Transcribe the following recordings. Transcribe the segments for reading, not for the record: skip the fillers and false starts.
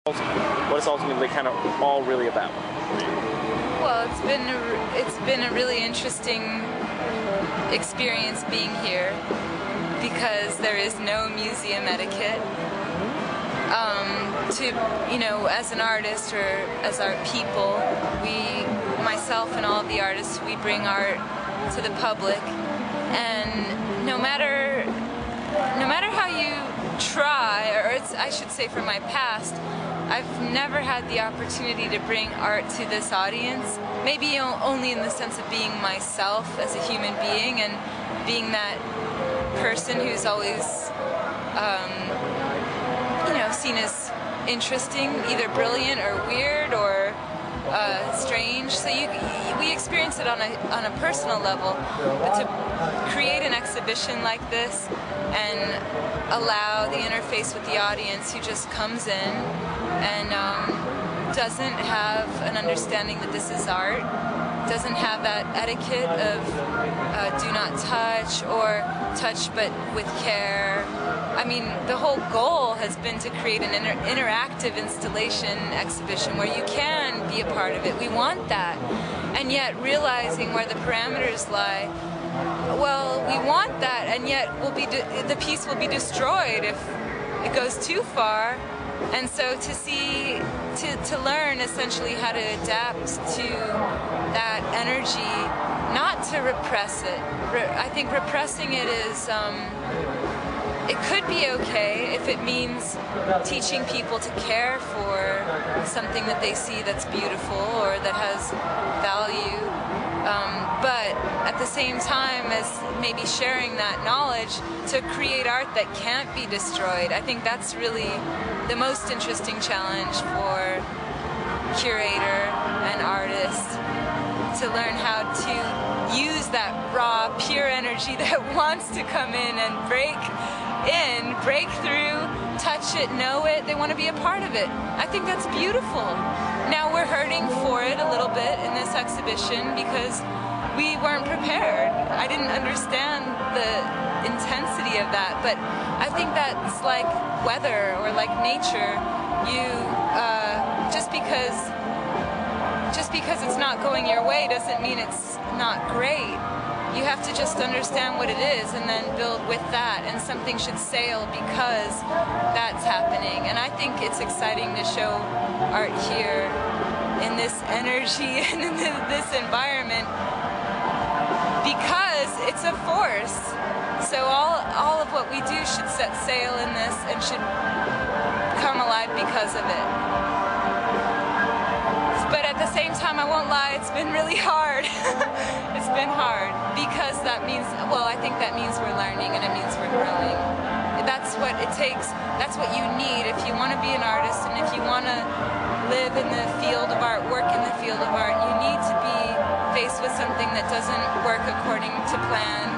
What it's ultimately kind of all really about? Well, it's been a really interesting experience being here because there is no museum etiquette. As an artist or as art people, myself and all of the artists, we bring art to the public, and no matter how you try, or I should say from my past, I've never had the opportunity to bring art to this audience, maybe only in the sense of being myself as a human being and being that person who's always seen as interesting, either brilliant or weird or strange. So we experience it on a personal level, but to create an exhibition like this and allow the interface with the audience who just comes in and doesn't have an understanding that this is art, doesn't have that etiquette of do not touch or touch but with care. I mean, the whole goal has been to create an interactive installation exhibition where you can be a part of it. We want that. And yet realizing where the parameters lie, well, we want that, and yet the piece will be destroyed if it goes too far. And so to learn essentially how to adapt to that energy, not to repress it. I think repressing it is, it could be okay if it means teaching people to care for something that they see that's beautiful or that has value. But at the same time as maybe sharing that knowledge to create art that can't be destroyed. I think that's really the most interesting challenge for curator and artist, to learn how to use that raw, pure energy that wants to come in and break through, touch it, know it. They want to be a part of it. I think that's beautiful. Now we're hurting for it a little bit in this exhibition because we weren't prepared. I didn't understand the intensity of that, but I think that's like weather or like nature. Just because it's not going your way doesn't mean it's not great. You have to just understand what it is and then build with that, and something should sail because that's happening. And I think it's exciting to show art here in this energy and in this environment because it's a force. So all of what we do should set sail in this and should come alive because of it. But at the same time, I won't lie, it's been really hard. It's been hard because that means, well, I think that means we're learning and it means we're growing. That's what it takes. That's what you need if you want to be an artist and if you want to live in the field of art, work in the field of art. You need to be faced with something that doesn't work according to plan,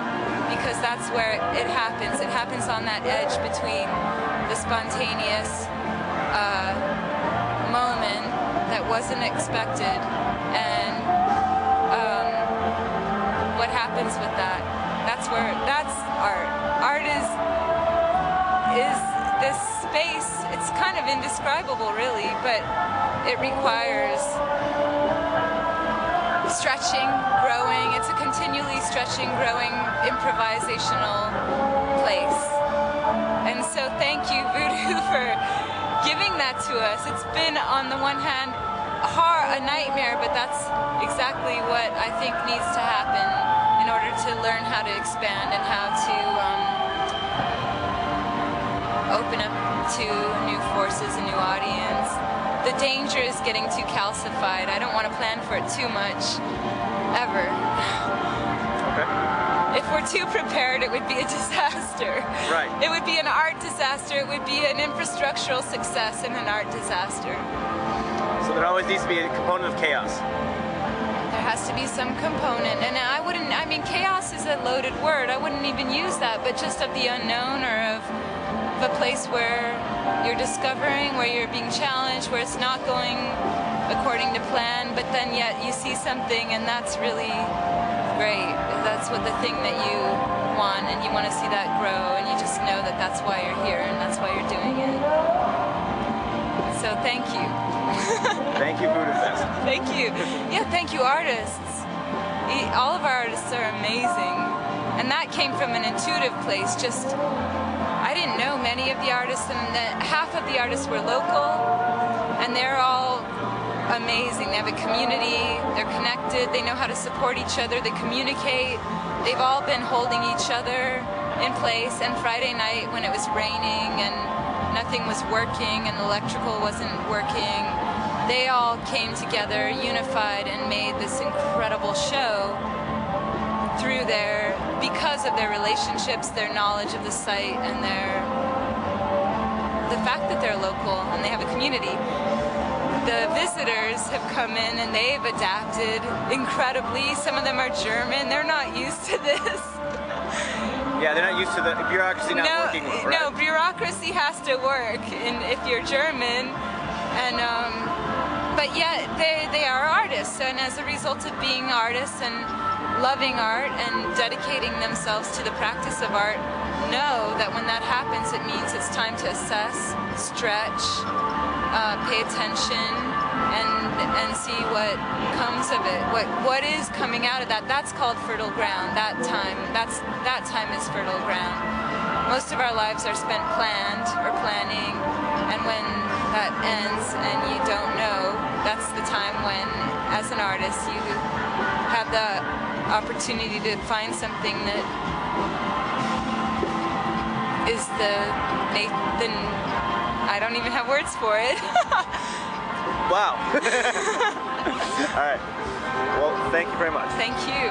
because that's where it happens. It happens on that edge between the spontaneous moment that wasn't expected and what happens with that. That's art. Art is this space. It's kind of indescribable, really, but it requires stretching, growing. It's a continually stretching, growing, improvisational place. And so thank you, Voodoo, for giving that to us. It's been, on the one hand, a nightmare, but that's exactly what I think needs to happen in order to learn how to expand and how to open up to new forces, a new audience. The danger is getting too calcified. I don't want to plan for it too much, ever. Okay. If we're too prepared, it would be a disaster. Right. It would be an art disaster. It would be an infrastructural success and an art disaster. So there always needs to be a component of chaos. There has to be some component, and I mean, chaos is a loaded word. I wouldn't even use that, but just of the unknown, or of a place where you're discovering, where you're being challenged, where it's not going according to plan, but then yet you see something, and that's really great. That's what the thing that you want, and you want to see that grow, and you just know that that's why you're here, and that's why you're doing it. So thank you. Thank you, Voodoo Fest. Thank you. Yeah, thank you, artists. All of our artists are amazing. And that came from an intuitive place. Just, I didn't know many of the artists, and half of the artists were local, and they're all amazing. They have a community, they're connected, they know how to support each other, they communicate. They've all been holding each other in place. And Friday night when it was raining and nothing was working and electrical wasn't working, they all came together, unified, and made this incredible show because of their relationships, their knowledge of the site, and the fact that they're local and they have a community. The visitors have come in and they've adapted incredibly. Some of them are German. They're not used to this. Yeah, they're not used to the bureaucracy not working. Right? No, bureaucracy has to work, and if you're German, and but yet they are artists, and as a result of being artists and loving art and dedicating themselves to the practice of art, know that when that happens, it means it's time to assess, stretch, pay attention, and see what comes of it. What is coming out of that? That's called fertile ground. That time is fertile ground. Most of our lives are spent planned or planning, and when that ends and you don't know, that's the time when, as an artist, you have the opportunity to find something that is I don't even have words for it. Wow. All right. Well, thank you very much. Thank you.